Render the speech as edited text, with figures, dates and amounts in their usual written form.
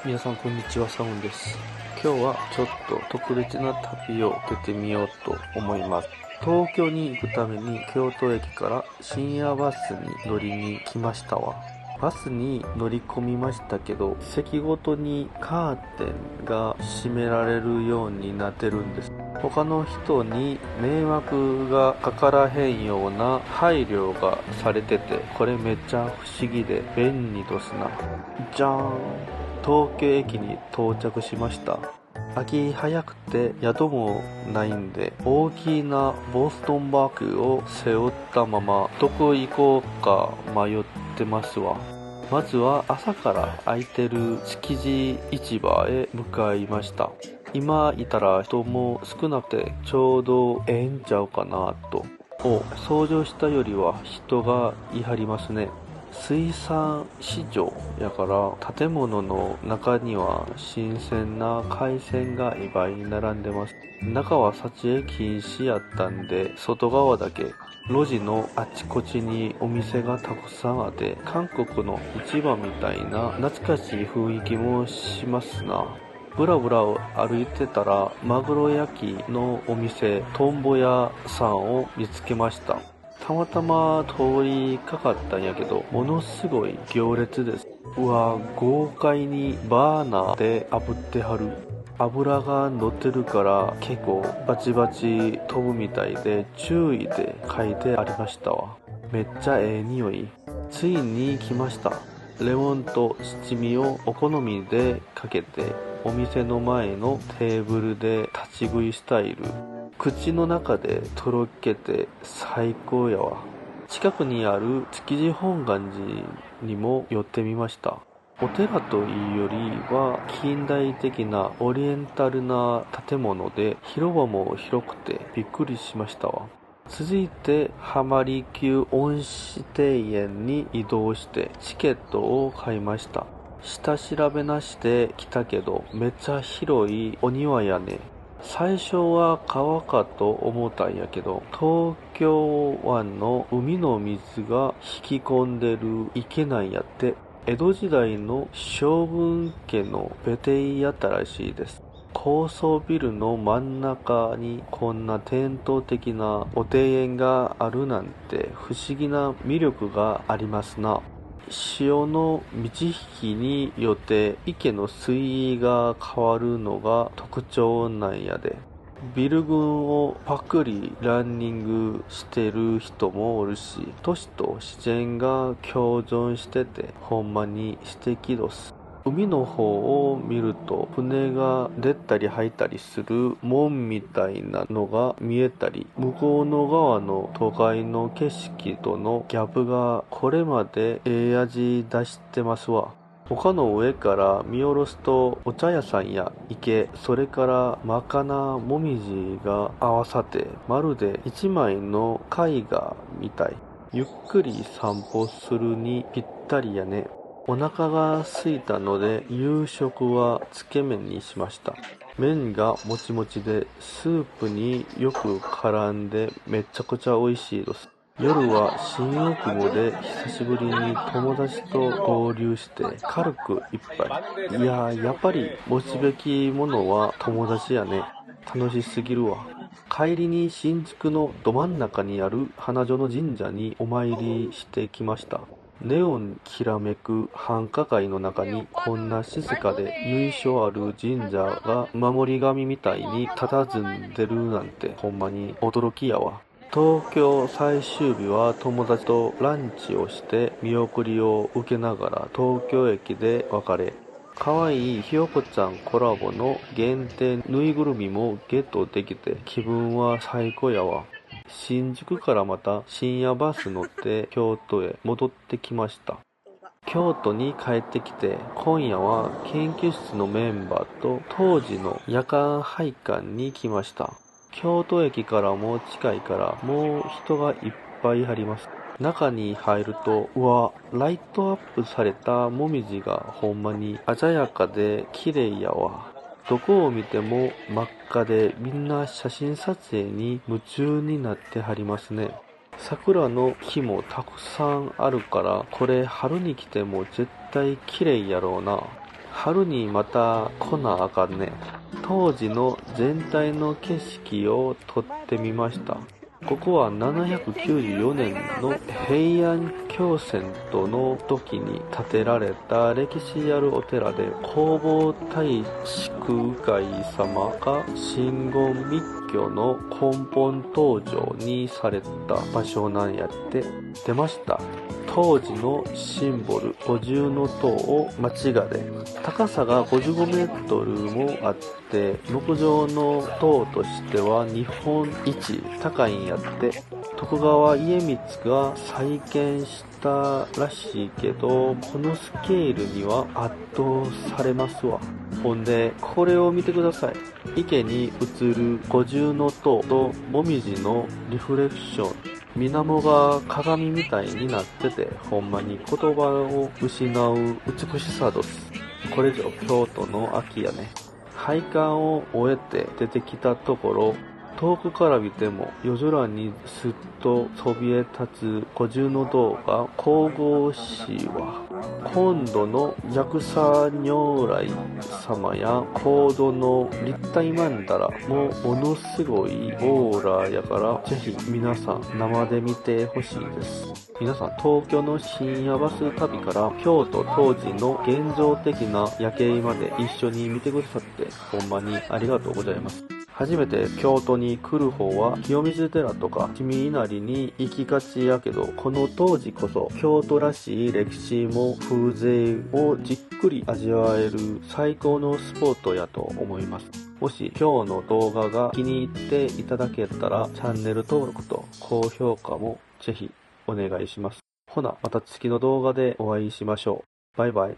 皆さんこんにちは、サウンです。今日はちょっと特別な旅を出てみようと思います。東京に行くために京都駅から深夜バスに乗りに来ましたわ。バスに乗り込みましたけど、席ごとにカーテンが閉められるようになってるんです。他の人に迷惑がかからへんような配慮がされてて、これめっちゃ不思議で便利ですな。じゃーん、東京駅に到着しました。秋早くて宿もないんで、大きなボストンバッグを背負ったままどこ行こうか迷ってますわ。まずは朝から空いてる築地市場へ向かいました。今いたら人も少なくてちょうどええんちゃうかなと。想像したよりは人がいはりますね。水産市場やから建物の中には新鮮な海鮮がいっぱい並んでます。中は撮影禁止やったんで、外側だけ路地のあちこちにお店がたくさんあって、韓国の市場みたいな懐かしい雰囲気もしますな。ブラブラ歩いてたらマグロ焼きのお店トンボ屋さんを見つけました。たまたま通りかかったんやけど、ものすごい行列です。うわ、豪快にバーナーで炙ってはる。油が乗ってるから結構バチバチ飛ぶみたいで、注意で書いてありましたわ。めっちゃええ匂い。ついに来ました。レモンと七味をお好みでかけて、お店の前のテーブルで立ち食いスタイル。口の中でとろけて最高やわ。近くにある築地本願寺にも寄ってみました。お寺というよりは近代的なオリエンタルな建物で、広場も広くてびっくりしましたわ。続いて浜離宮恩賜庭園に移動してチケットを買いました。下調べなしで来たけどめっちゃ広いお庭やね。最初は川かと思ったんやけど、東京湾の海の水が引き込んでる池なんやって。江戸時代の将軍家の別邸やったらしいです。高層ビルの真ん中にこんな伝統的なお庭園があるなんて不思議な魅力がありますな。潮の満ち引きによって池の水位が変わるのが特徴なんやで。ビル群をパクリランニングしてる人もおるし、都市と自然が共存しててほんまに素敵どす。海の方を見ると船が出たり入ったりする門みたいなのが見えたり、向こうの側の都会の景色とのギャップがこれまでええ味出してますわ。丘の上から見下ろすとお茶屋さんや池、それから真っ赤なもみじが合わさってまるで一枚の絵画みたい。ゆっくり散歩するにぴったりやね。お腹が空いたので夕食はつけ麺にしました。麺がもちもちでスープによく絡んでめちゃくちゃ美味しいです。夜は新大久保で久しぶりに友達と合流して軽く一杯。いやー、やっぱり持つべきものは友達やね。楽しすぎるわ。帰りに新宿のど真ん中にある花園神社にお参りしてきました。ネオンきらめく繁華街の中にこんな静かで由緒ある神社が守り神みたいに佇んでるなんてほんまに驚きやわ。東京最終日は友達とランチをして見送りを受けながら東京駅で別れ、かわいいひよこちゃんコラボの限定ぬいぐるみもゲットできて気分は最高やわ。新宿からまた深夜バス乗って京都へ戻ってきました。京都に帰ってきて今夜は研究室のメンバーと当時の夜間拝観に来ました。京都駅からも近いからもう人がいっぱいあります。中に入ると、うわ、ライトアップされたもみじがほんまに鮮やかで綺麗やわ。どこを見ても真っ赤でみんな写真撮影に夢中になってはりますね。桜の木もたくさんあるから、これ春に来ても絶対綺麗やろうな。春にまた来なあかんね。当時の全体の景色を撮ってみました。ここは794年の平安京遷都の時に建てられた歴史あるお寺で、弘法大師空海様が真言密教の根本登場にされた場所なんやって。出ました。当時のシンボル五重塔を街がで、高さが55メートルもあって、木造の塔としては日本一高いんやって。徳川家光が再建したらしいけど、このスケールには圧倒されますわ。ほんで、これを見てください。池に映る五重塔ともみじのリフレクション。水面が鏡みたいになってて、ほんまに言葉を失う美しさどす。これぞ京都の秋やね。拝観を終えて出てきたところ、遠くから見ても夜空にすっとそびえ立つ五重塔が神々しいわ。今度の薬師如来様や高度の立体曼荼羅もものすごいオーラやから、ぜひ皆さん生で見てほしいです。皆さん東京の深夜バス旅から京都当時の現像的な夜景まで一緒に見てくださってほんまにありがとうございます。初めて京都に来る方は清水寺とか伏見稲荷に行きがちやけど、この当時こそ京都らしい歴史も風情をじっくり味わえる最高のスポットやと思います。もし今日の動画が気に入っていただけたらチャンネル登録と高評価もぜひお願いします。ほな、また次の動画でお会いしましょう。バイバイ。